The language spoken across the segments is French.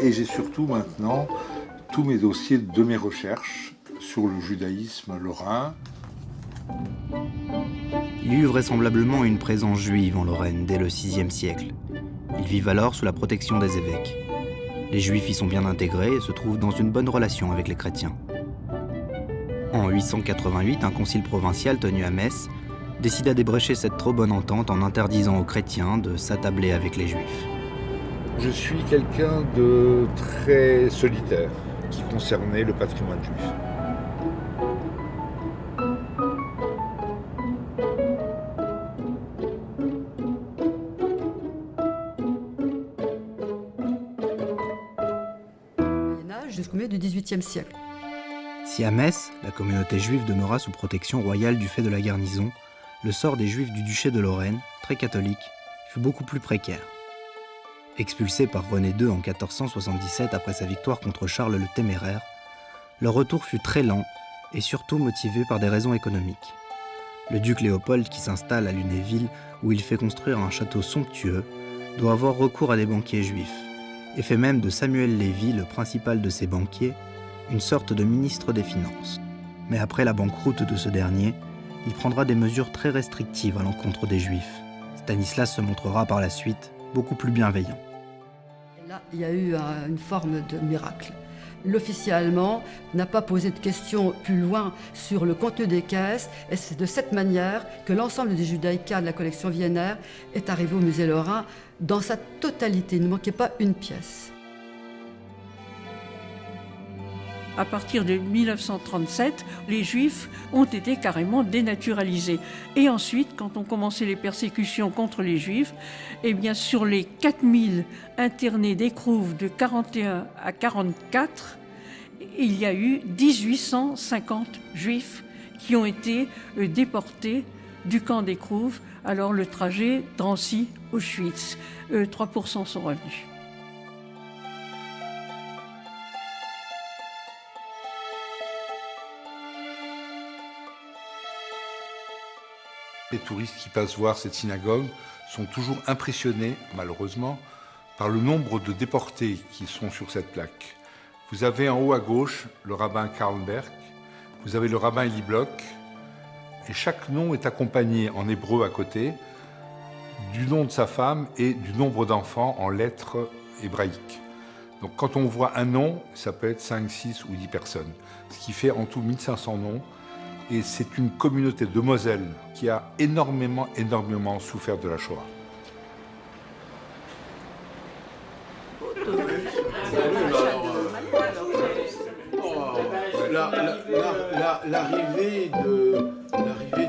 Et j'ai surtout maintenant tous mes dossiers de mes recherches sur le judaïsme lorrain. Il y eut vraisemblablement une présence juive en Lorraine dès le VIe siècle. Ils vivent alors sous la protection des évêques. Les Juifs y sont bien intégrés et se trouvent dans une bonne relation avec les chrétiens. En 888, un concile provincial tenu à Metz décida d'ébrécher cette trop bonne entente en interdisant aux chrétiens de s'attabler avec les Juifs. Je suis quelqu'un de très solitaire qui concernait le patrimoine juif. Jusqu'au milieu du XVIIIe siècle. Si à Metz, la communauté juive demeura sous protection royale du fait de la garnison, le sort des Juifs du duché de Lorraine, très catholique, fut beaucoup plus précaire. Expulsés par René II en 1477 après sa victoire contre Charles le Téméraire, leur retour fut très lent et surtout motivé par des raisons économiques. Le duc Léopold, qui s'installe à Lunéville, où il fait construire un château somptueux, doit avoir recours à des banquiers juifs, et fait même de Samuel Lévy, le principal de ses banquiers, une sorte de ministre des Finances. Mais après la banqueroute de ce dernier, il prendra des mesures très restrictives à l'encontre des Juifs. Stanislas se montrera par la suite beaucoup plus bienveillant. Et là, il y a eu une forme de miracle. L'officier allemand n'a pas posé de questions plus loin sur le contenu des caisses, et c'est de cette manière que l'ensemble des judaïcas de la collection Wiener est arrivé au musée lorrain dans sa totalité. Il ne manquait pas une pièce. À partir de 1937, les Juifs ont été carrément dénaturalisés. Et ensuite, quand ont commencé les persécutions contre les Juifs, eh bien, sur les 4000 internés d'Écrouves de 41 à 44, il y a eu 1850 Juifs qui ont été déportés du camp d'Écrouves. Alors le trajet Drancy-Auschwitz, 3% sont revenus. Les touristes qui passent voir cette synagogue sont toujours impressionnés, malheureusement, par le nombre de déportés qui sont sur cette plaque. Vous avez en haut à gauche le rabbin Karl Berg, vous avez le rabbin Eli Bloch, et chaque nom est accompagné en hébreu à côté du nom de sa femme et du nombre d'enfants en lettres hébraïques. Donc quand on voit un nom, ça peut être 5, 6 ou 10 personnes, ce qui fait en tout 1500 noms. Et c'est une communauté de Moselle qui a énormément souffert de la Shoah. L'arrivée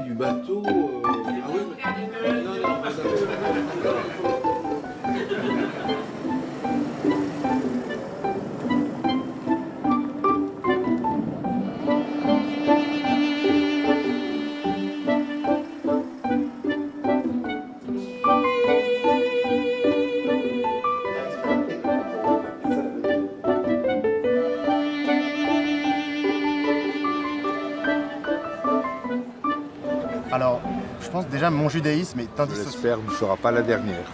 du bateau. Ah oui, Alors, je pense déjà mon judaïsme est indissociable. J'espère ne sera pas la dernière.